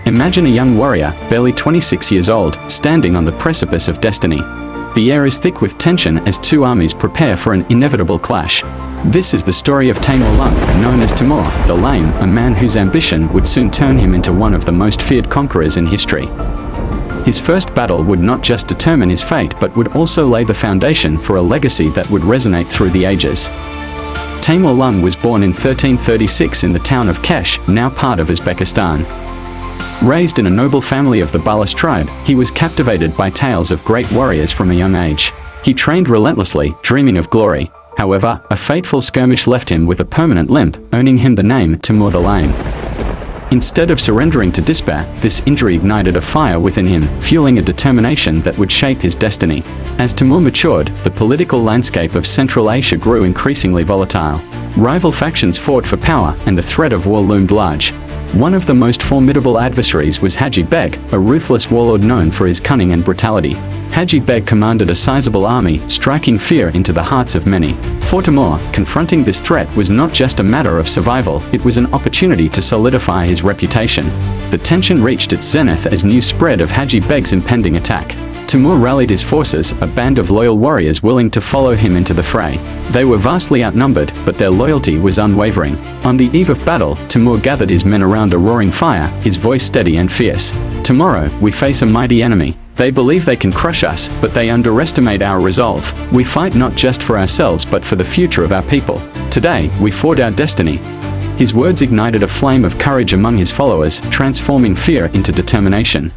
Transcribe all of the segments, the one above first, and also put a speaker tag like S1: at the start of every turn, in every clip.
S1: Imagine a young warrior, barely 26 years old, standing on the precipice of destiny. The air is thick with tension as two armies prepare for an inevitable clash. This is the story of Taimoor Lung, known as Timur the Lame, a man whose ambition would soon turn him into one of the most feared conquerors in history. His first battle would not just determine his fate but would also lay the foundation for a legacy that would resonate through the ages. Taimoor Lung was born in 1336 in the town of Kesh, now part of Uzbekistan. Raised in a noble family of the Balas tribe, he was captivated by tales of great warriors from a young age. He trained relentlessly, dreaming of glory. However, a fateful skirmish left him with a permanent limp, earning him the name Timur the Lame. Instead of surrendering to despair, this injury ignited a fire within him, fueling a determination that would shape his destiny. As Timur matured, the political landscape of Central Asia grew increasingly volatile. Rival factions fought for power, and the threat of war loomed large. One of the most formidable adversaries was Haji Beg, a ruthless warlord known for his cunning and brutality. Haji Beg commanded a sizable army, striking fear into the hearts of many. For Timur, confronting this threat was not just a matter of survival, it was an opportunity to solidify his reputation. The tension reached its zenith as news spread of Haji Beg's impending attack. Timur rallied his forces, a band of loyal warriors willing to follow him into the fray. They were vastly outnumbered, but their loyalty was unwavering. On the eve of battle, Timur gathered his men around a roaring fire, his voice steady and fierce. "Tomorrow, we face a mighty enemy. They believe they can crush us, but they underestimate our resolve. We fight not just for ourselves but for the future of our people. Today, we forge our destiny." His words ignited a flame of courage among his followers, transforming fear into determination.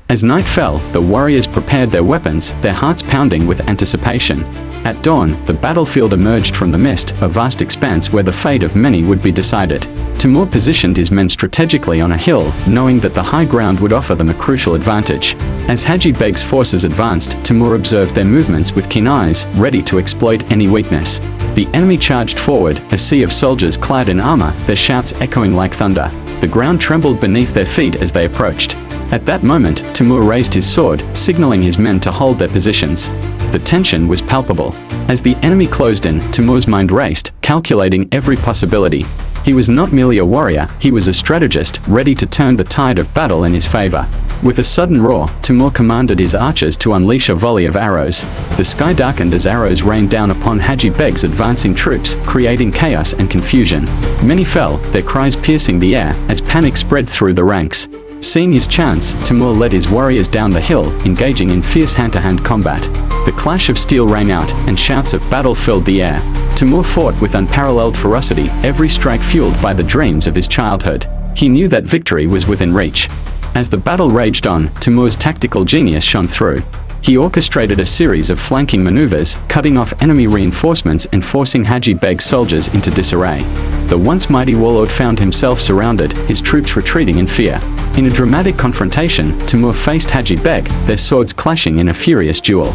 S1: As night fell, the warriors prepared their weapons, their hearts pounding with anticipation. At dawn, the battlefield emerged from the mist, a vast expanse where the fate of many would be decided. Timur positioned his men strategically on a hill, knowing that the high ground would offer them a crucial advantage. As Haji Beg's forces advanced, Timur observed their movements with keen eyes, ready to exploit any weakness. The enemy charged forward, a sea of soldiers clad in armor, their shouts echoing like thunder. The ground trembled beneath their feet as they approached. At that moment, Timur raised his sword, signaling his men to hold their positions. The tension was palpable. As the enemy closed in, Timur's mind raced, calculating every possibility. He was not merely a warrior, he was a strategist, ready to turn the tide of battle in his favor. With a sudden roar, Timur commanded his archers to unleash a volley of arrows. The sky darkened as arrows rained down upon Haji Beg's advancing troops, creating chaos and confusion. Many fell, their cries piercing the air, as panic spread through the ranks. Seeing his chance, Timur led his warriors down the hill, engaging in fierce hand-to-hand combat. The clash of steel rang out, and shouts of battle filled the air. Timur fought with unparalleled ferocity, every strike fueled by the dreams of his childhood. He knew that victory was within reach. As the battle raged on, Timur's tactical genius shone through. He orchestrated a series of flanking maneuvers, cutting off enemy reinforcements and forcing Haji Beg's soldiers into disarray. The once mighty warlord found himself surrounded, his troops retreating in fear. In a dramatic confrontation, Timur faced Haji Beg, their swords clashing in a furious duel.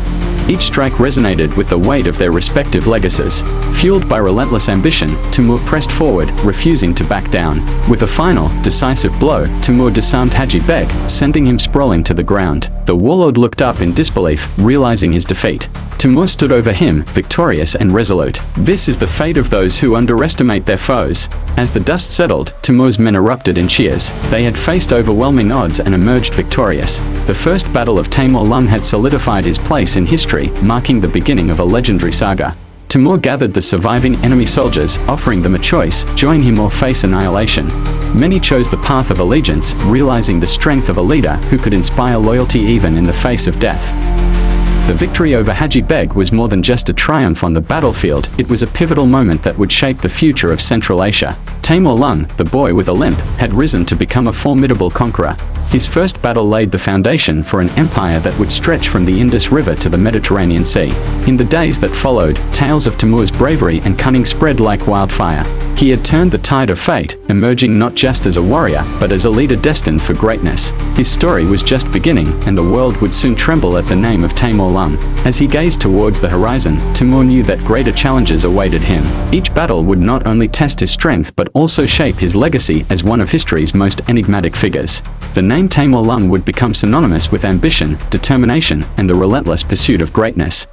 S1: Each strike resonated with the weight of their respective legacies. Fueled by relentless ambition, Timur pressed forward, refusing to back down. With a final, decisive blow, Timur disarmed Haji Beg, sending him sprawling to the ground. The warlord looked up in disbelief, realizing his defeat. Timur stood over him, victorious and resolute. This is the fate of those who underestimate their foes. As the dust settled, Timur's men erupted in cheers. They had faced overwhelming odds and emerged victorious. The first battle of Taimoor Lung had solidified his place in history, marking the beginning of a legendary saga. Timur gathered the surviving enemy soldiers, offering them a choice: join him or face annihilation. Many chose the path of allegiance, realizing the strength of a leader who could inspire loyalty even in the face of death. The victory over Haji Beg was more than just a triumph on the battlefield, it was a pivotal moment that would shape the future of Central Asia. Taimoor Lung, the boy with a limp, had risen to become a formidable conqueror. His first battle laid the foundation for an empire that would stretch from the Indus River to the Mediterranean Sea. In the days that followed, tales of Timur's bravery and cunning spread like wildfire. He had turned the tide of fate, emerging not just as a warrior, but as a leader destined for greatness. His story was just beginning, and the world would soon tremble at the name of Taimoor Lung. As he gazed towards the horizon, Timur knew that greater challenges awaited him. Each battle would not only test his strength but also shape his legacy as one of history's most enigmatic figures. The name Taimoor Lung would become synonymous with ambition, determination, and the relentless pursuit of greatness.